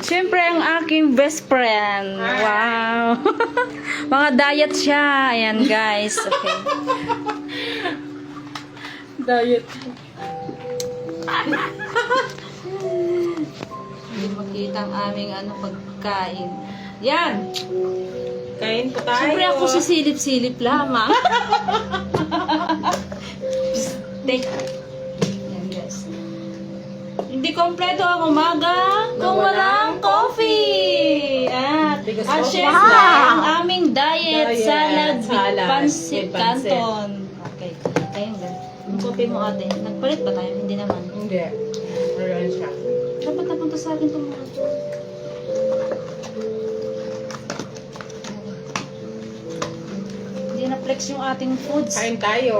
Siyempre, ang aking best friend. Wow. Mga diet siya. Ayan, guys. Okay. Diet. Hindi makita ang aming pagkain. Yan. Kain po tayo. Siyempre, ako sisilip-silip lamang. Take. Yan, guys. Hindi kompleto ang umaga kung walang coffee. At syempre, ang aming diet salad with pancit canton. Okay. Ayun, guys. Yung coffee mo, ate. Nagpalit ba tayo? Hindi naman. Hindi. Meron siya. Dapat napunta sa akin itong mga ito. Hindi na-flex yung ating foods. Kain tayo.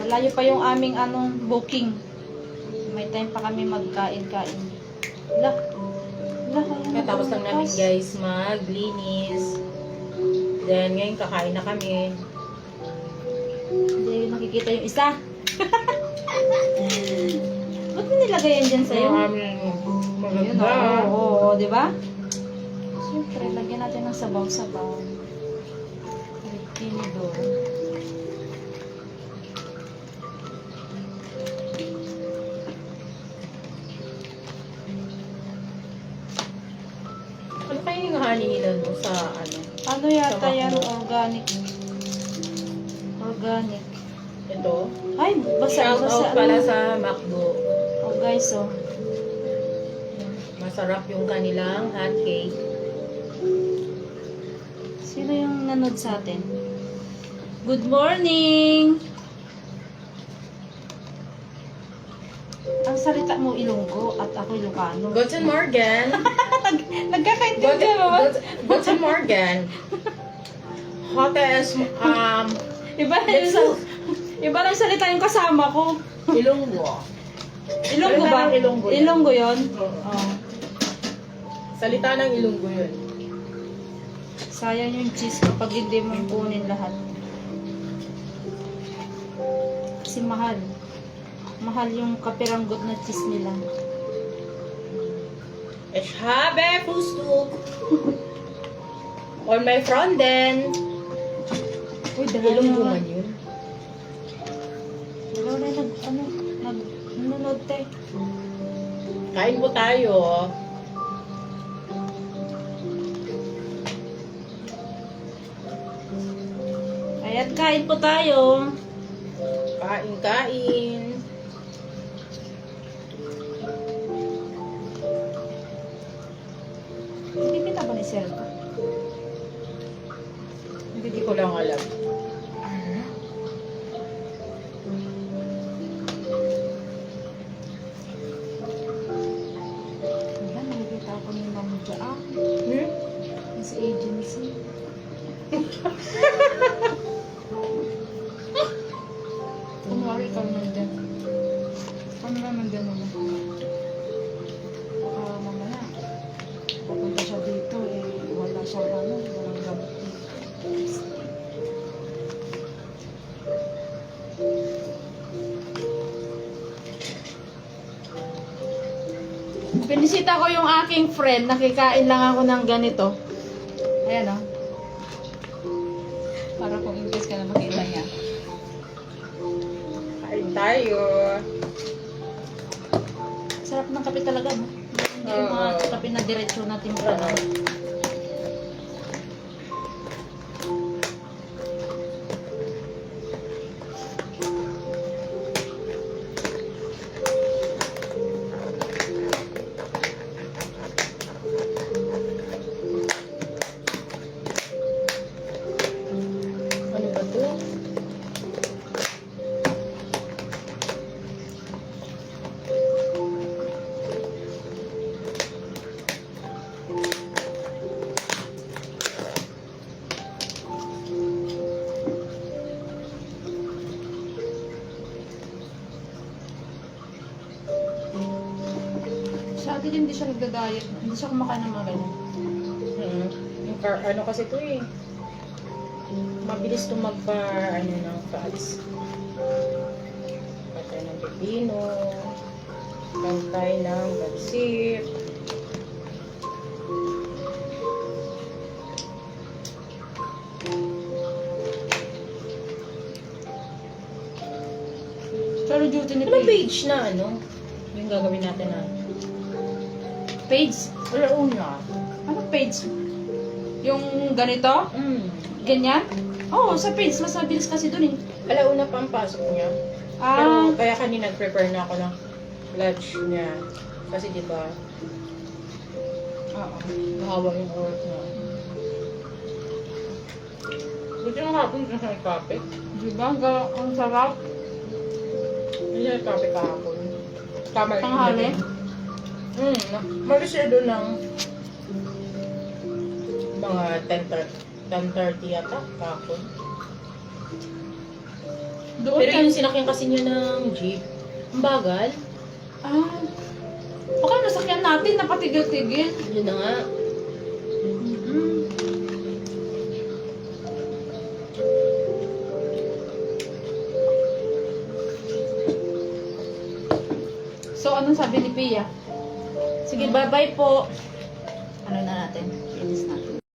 Malayo pa yung aming booking. May time pa kami magkain-kain. Lah. Katapos lang namin guys maglinis. Then ngayon kakain na kami. Hindi nakikita yung isa. Ba't mo nilagay yan dyan sa'yo? Yun, oo, di ba? Siyempre, lagyan natin ng sabaw-sabaw. Tinidor. Ano kayo yung honey nila no, sa ano? Ano yata Sa yan? McDo. Organic. Organic. Ito. Ay, Shout basa-basa. out pala sa McDo. Oh, guys, oh. Masarap yung kanilang hot cake. Sino yung nanood sa atin? Good morning! Ang salita mo Ilonggo at ako Ilocano. Guten Morgen. Nagkakaintindihan mo ba? Guten Morgen. Hotes Iba lang salita yung kasama ko. Ilonggo. Ilonggo ba? Salita ng Ilonggo yan. Ilonggo yun? Oo. Oh. Salita ng Ilonggo yun. Sayang yung cheese kapag hindi mo kunin lahat. Kasi mahal. Mahal yung kapiranggot na cheese nila. Ich habe Frühstück. On my Fronden. Uy, Ilonggo man yun. Dalawa na nanonood tayo. Kain po tayo. Ayan, kain po tayo. Kain. Hindi ba ni Sir? Hindi ko lang alam. Wala, nakikita ako ni Mami Jaa. Hmm? Sa agency. Kunwari ikaw nandyan. Ano na nandyan mo? Baka mamaya, papunta siya dito wala siyang walang gamot dito. Pinisita ko yung aking friend, nakikain lang ako ng ganito. Ayan o. Para kung in case ka na makita niya. Kain tayo. Sarap ng kape talaga, no? Hindi yung mga kape na diretsyo na timpla na. Ano ba to? Sa atin hindi siya nagda-diet. Hindi siya kumakain ng mga ganyan. Yung ano kasi to eh. Mabilis to ng fats. Patay ng pepino. Pantay ng pansit. Pero duty ni Anong Paige. page na ano? Yung gagawin natin na. Page? Wala una. Ano page? Yung ganito? Ganyan? Oo, sa page. Mas mabilis kasi dun eh. Alauna pa ang pasok niya. Pero Ah, kaya kanina nag-prepare na ako ng lunch niya. Kasi di ba, oo. mahawa yung oras na. Buti yung hapon dun sa may kape. Diba? Ang sarap. Hindi na kape kahapon. Tama rin. Tanghali? Malis siya doon ng mga 10:30 yata kahapon. Doon Pero yung sinakyan kasi niya ng jeep, ang bagal. Ah. Baka nasakyan natin, napatigil-tigil. Yun na nga. So, anong sabi ni Pia? Sige, bye-bye po. Ano na natin? Finish natin.